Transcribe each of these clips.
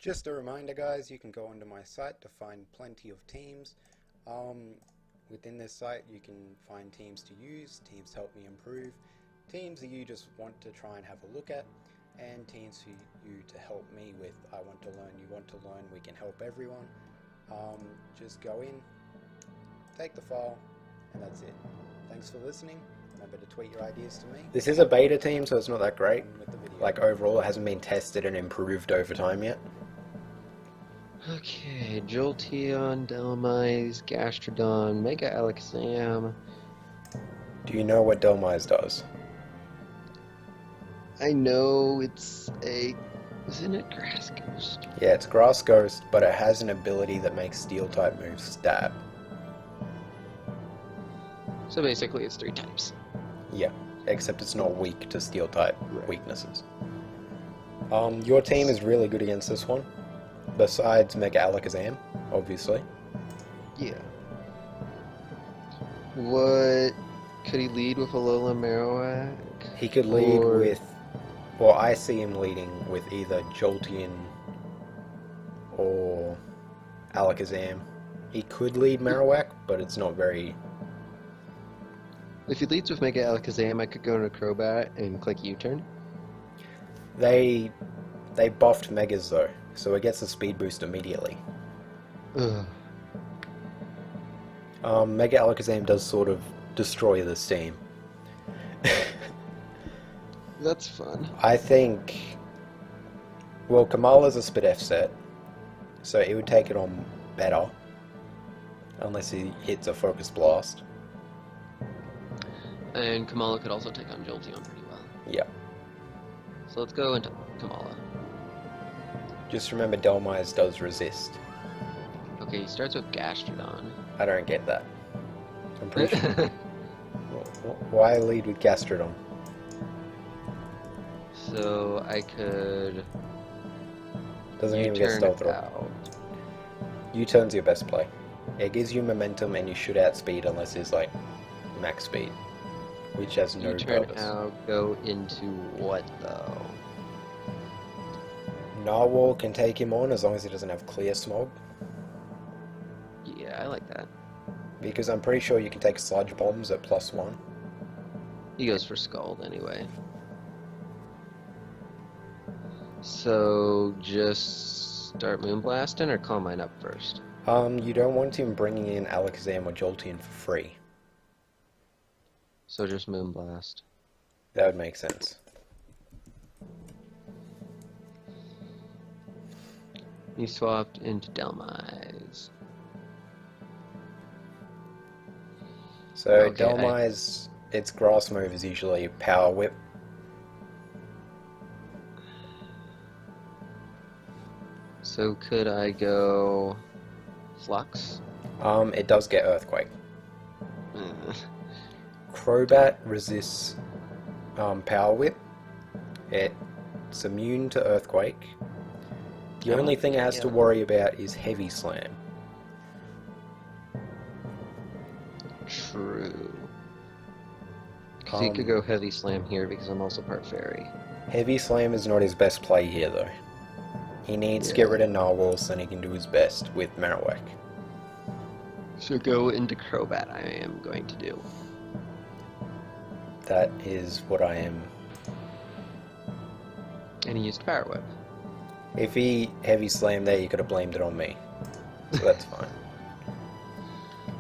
Just a reminder, guys, you can go onto my site to find plenty of teams. Within this site you can find teams to use, teams to help me improve, teams that you just want to try and have a look at, and teams for you to help me with. I want to learn, you want to learn, we can help everyone. Just go in, take the file, and that's it. Thanks for listening. Remember to tweet your ideas to me. This is a beta team, so it's not that great. Like overall, it hasn't been tested and improved over time yet. Okay, Jolteon, Dhelmise, Gastrodon, Mega Alakazam. Do you know what Dhelmise does? I know it's a... Isn't it Grass Ghost? Yeah, it's Grass Ghost, but it has an ability that makes Steel-type moves stab. So basically it's 3 types. Yeah, except it's not weak to Steel-type weaknesses. Your team is really good against this one. Besides Mega Alakazam, obviously. Yeah. What... Could he lead with a Alola Marowak? He could lead with... Well, I see him leading with either Jolteon or Alakazam. He could lead Marowak, but it's not very... If he leads with Mega Alakazam, I could go into Crobat and click U-turn. They buffed Megas though, so it gets a speed boost immediately. Ugh. Mega Alakazam does sort of destroy this team. That's fun. I think... Well, Kamala's a Spit F set, so it would take it on better. Unless he hits a Focus Blast. And Kamala could also take on Jolteon pretty well. Yeah. So let's go into Kamala. Just remember Dhelmise does resist. Okay, he starts with Gastrodon. I don't get that. I'm pretty sure. Why lead with Gastrodon? So I could... Doesn't even get Stealth Rock. out. U-turn's your best play. It gives you momentum and you shoot outspeed unless it's like max speed, which has no U-turn purpose. out, go into what though? Narwhal can take him on as long as he doesn't have Clear Smog. Yeah, I like that. Because I'm pretty sure you can take Sludge Bombs at +1. He goes for Scald anyway. So just start Moonblasting or Calm Mind up first? You don't want him bringing in Alakazam or Jolteon for free. So just Moonblast. That would make sense. He swapped into Dhelmise. So Okay, Dhelmise, its grass move is usually Power Whip. So could I go Flux? It does get Earthquake. Crobat resists Power Whip. It's immune to Earthquake. The only thing it has to worry about is Heavy Slam. True. So you could go Heavy Slam here because I'm also part Fairy. Heavy Slam is not his best play here though. He needs to get rid of Narwhal so then he can do his best with Marowak. So go into Crobat I am going to do. That is what I am. And he used Power Whip. If he Heavy Slam there, you could have blamed it on me. So that's fine.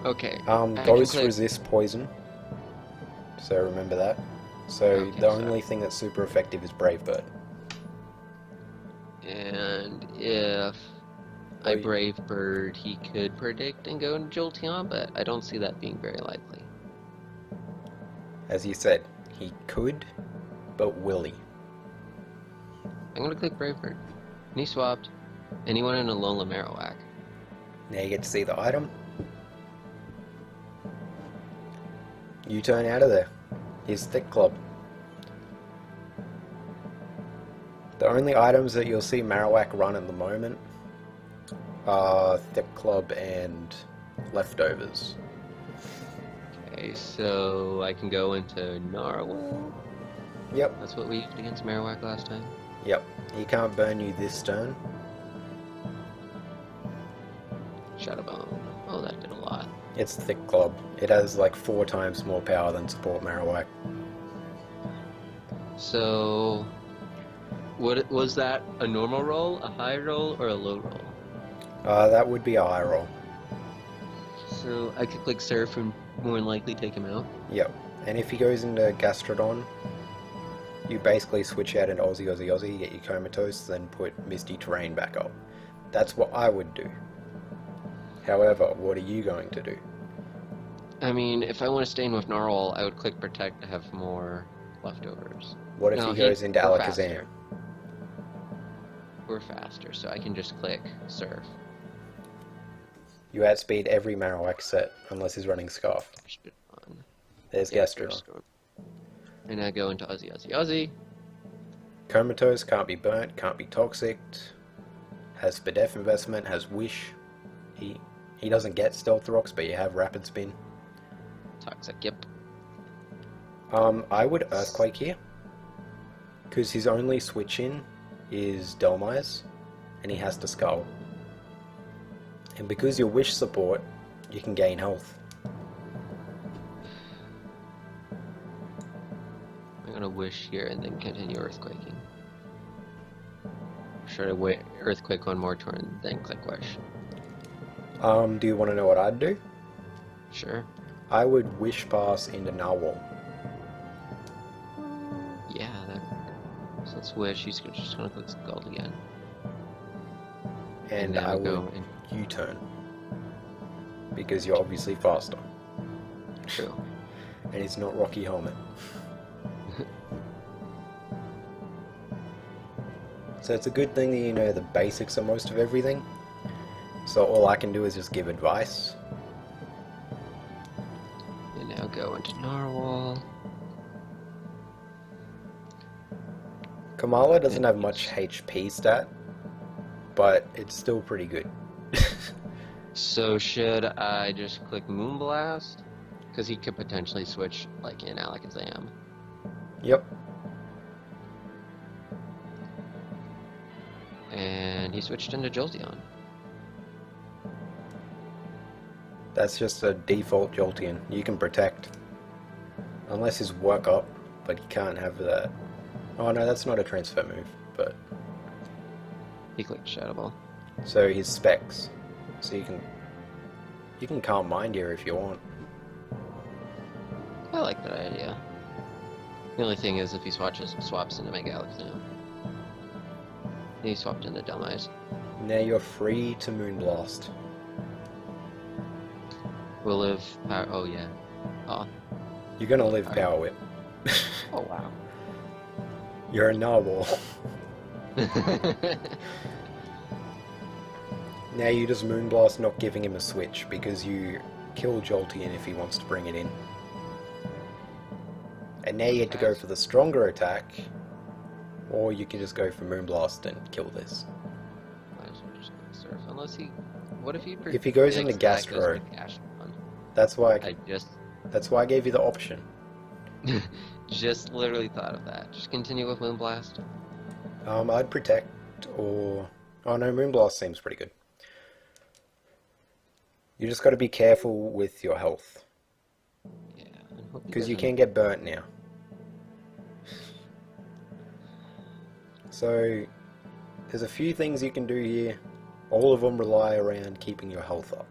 Okay. Ghost resists poison. So remember that. So Okay, the only thing that's super effective is Brave Bird. And if I Brave Bird, he could predict and go into Jolteon, but I don't see that being very likely. As you said, he could, but will he? I'm gonna click Brave Bird. And he swapped. And he went in a Alola Marowak. Now you get to see the item. U-turn out of there. Here's Thick Club. The only items that you'll see Marowak run at the moment are Thick Club and Leftovers. Okay, so I can go into Narwhal. Yep. That's what we used against Marowak last time. Yep. He can't burn you this turn. Shadow Bone. Oh, that did a lot. It's Thick Club. It has like 4 times more power than support Marowak. So, what was that? A normal roll, a high roll, or a low roll? That would be a high roll. So I could click Surf and more than likely take him out. Yep. And if he goes into Gastrodon, you basically switch out into Aussie, get your Comatose, then put Misty Terrain back up. That's what I would do. However, what are you going to do? I mean, if I want to stay in with Narwhal, I would click Protect to have more leftovers. What if he goes into Alakazam? Faster. Or faster, so I can just click Surf. You outspeed every Marowak set, unless he's running Scarf. There's Gastrodon. And I go into Aussie. Comatose, can't be burnt, can't be toxic. Has Spadef investment, has Wish. He doesn't get Stealth Rocks, but you have Rapid Spin. Toxic, yep. I would Earthquake here. Because his only switch in is Delmise, and he has to Skull. And because you're Wish support, you can gain health. I'm gonna Wish here and then continue Earthquaking. Try to wait Earthquake one more turn, then click Wish. Do you want to know what I'd do? Sure. I would Wish Pass into Narwhal. Yeah, so let's Wish. He's just gonna click Gold again. And I would U-turn. Because you're obviously faster. True. And it's not Rocky Helmet. So it's a good thing that you know the basics of most of everything. So all I can do is just give advice. And now go into Narwhal. Kamala doesn't have much HP stat, but it's still pretty good. So should I just click Moonblast? Because he could potentially switch like in Alakazam. Yep. And he switched into Jolteon. That's just a default Jolteon. You can Protect. Unless his Work Up, but you can't have that. Oh no, that's not a transfer move, but... He clicked Shadow Ball. So his Specs. So you can Calm Mind here if you want. I like that idea. The only thing is if he swaps into Mega Alakazam. He swapped into Delmise. Now you're free to Moonblast. We'll live power. Oh yeah. Oh. You're gonna live Power Whip. Oh wow. You're a Narwhal. Now you just Moonblast, not giving him a switch because you kill Jolteon if he wants to bring it in. And now you get to go for the stronger attack, or you can just go for Moonblast and kill this. Might as well just go Surf. Unless he. What if he? If he goes into Gastro, that's why I gave you the option. Just literally thought of that. Just continue with Moonblast. I'd Protect or... Oh no, Moonblast seems pretty good. You just got to be careful with your health. Yeah. Because you can get burnt now. So, there's a few things you can do here. All of them rely around keeping your health up.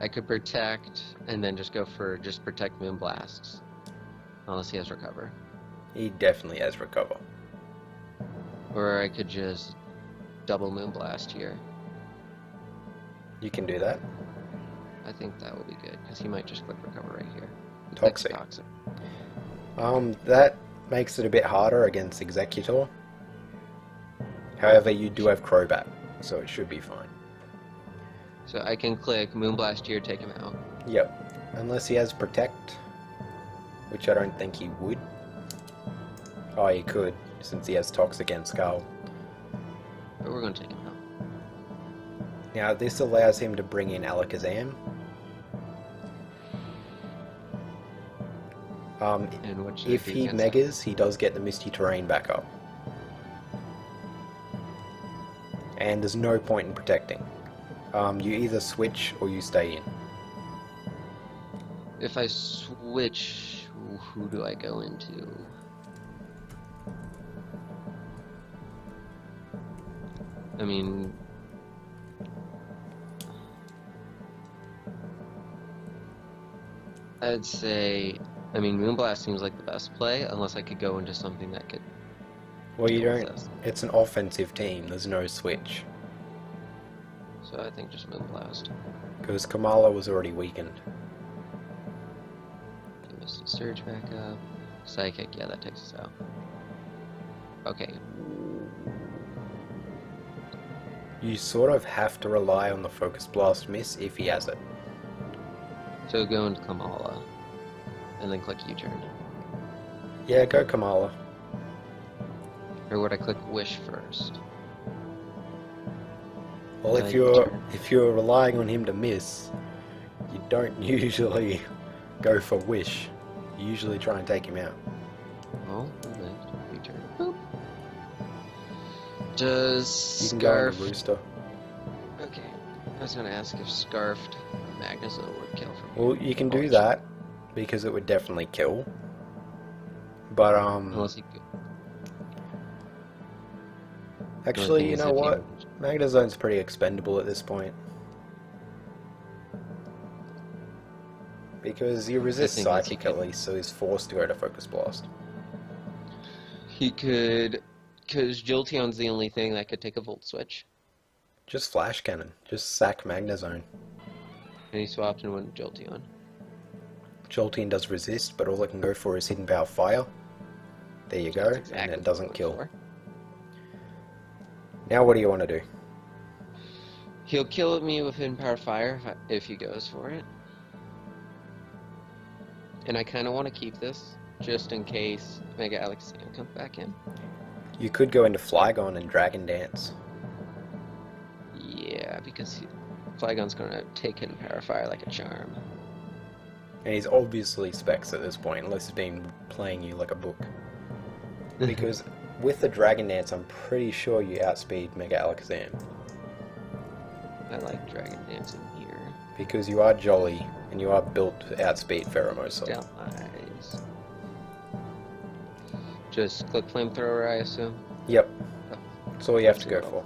I could Protect and then just go for Protect Moonblasts. Unless he has Recover. He definitely has Recover. Or I could just double Moonblast here. You can do that. I think that would be good, because he might just click Recover right here. Toxic. That makes it a bit harder against Executor. However, you do have Crobat, so it should be fine. So I can click Moonblast here, take him out. Yep. Unless he has Protect, which I don't think he would. Oh, he could, since he has Toxic and Skull. But we're going to take him out. Now, this allows him to bring in Alakazam. If he Megas, he does get the Misty Terrain back up. And there's no point in protecting. You either switch or you stay in. If I switch, who do I go into? I mean, I'd say, Moonblast seems like the best play, unless I could go into something that could. Well, you deal with don't. this. It's an offensive team. There's no switch So I think just Moonblast. because Kamala was already weakened. Okay, Misty Surge back up. Psychic, yeah, that takes us out. Okay. You sort of have to rely on the Focus Blast miss if he has it. So go into Kamala, and then click U-turn. Yeah, go Kamala. Or would I click Wish first? Well, if you're relying on him to miss, you don't usually go for Wish. You usually try and take him out. Oh, U-turn. Boop. Does You can go Scarf? into Rooster. Okay, I was gonna ask if Scarfed Magnezone would kill for me. Well, you can do that because it would definitely kill. But Unless he could. actually, you know what? Magnezone's pretty expendable at this point. Because you resist Psychic at least, so he's forced to go to Focus Blast. He could, because Jolteon's the only thing that could take a Volt Switch. Just Flash Cannon. Just sack Magnezone. And he swapped and went Jolteon. Jolteon does resist, but all it can go for is Hidden Power Fire. There you go, Exactly and it doesn't kill. For. Now what do you want to do? He'll kill me with Hidden Power Fire if he goes for it. And I kind of want to keep this, just in case Mega Alakazam comes back in. You could go into Flygon and Dragon Dance. Yeah, because Flygon's going to take Hidden Power Fire like a charm. And he's obviously Specs at this point, unless he's been playing you like a book. Because with the Dragon Dance, I'm pretty sure you outspeed Mega Alakazam. I like Dragon Dancing here. Because you are Jolly, and you are built to outspeed Pheromosa. Down eyes. Just click Flamethrower, I assume? Yep. Oh. That's all you have to go for.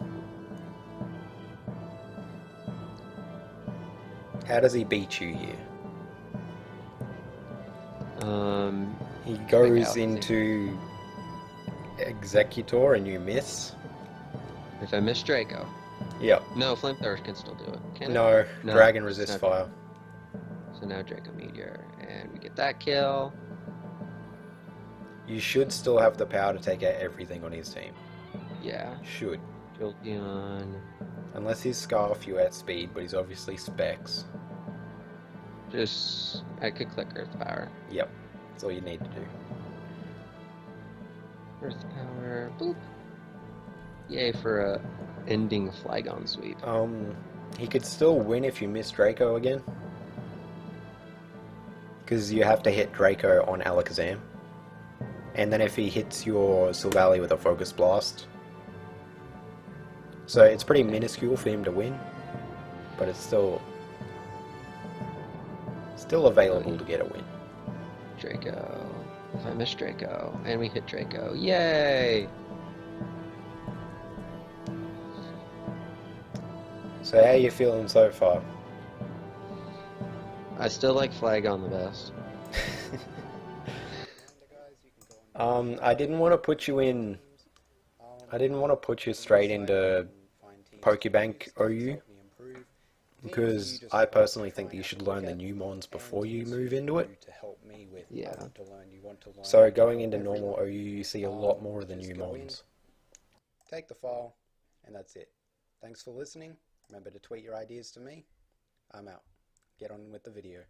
How does he beat you here? He goes into Executor and you miss. If I miss Draco. Yep. No, Flamethrower can still do it. Can No, it? No, Dragon resist fire. So now Draco Meteor, and we get that kill. You should still have the power to take out everything on his team. Yeah. Should. Jolteon. Unless he's Scarf, you outspeed, but he's obviously Specs. Just, I could click Earth Power. Yep. That's all you need to do. Earth Power, boop. Yay for a ending Flygon sweep. He could still win if you miss Draco again. Because you have to hit Draco on Alakazam. And then if he hits your Silvally with a Focus Blast. So it's pretty minuscule for him to win. But it's still available to get a win. Draco. If I miss Draco. And we hit Draco. Yay! So how are you feeling so far? I still like Flygon the best. I didn't want to put you in. I didn't want to put you straight into Pokebank OU because I personally think that you should learn the new mons before you move into it. Yeah. So going into normal OU, you see a lot more of the new mons. Take the file, and that's it. Thanks for listening. Remember to tweet your ideas to me. I'm out. Get on with the video.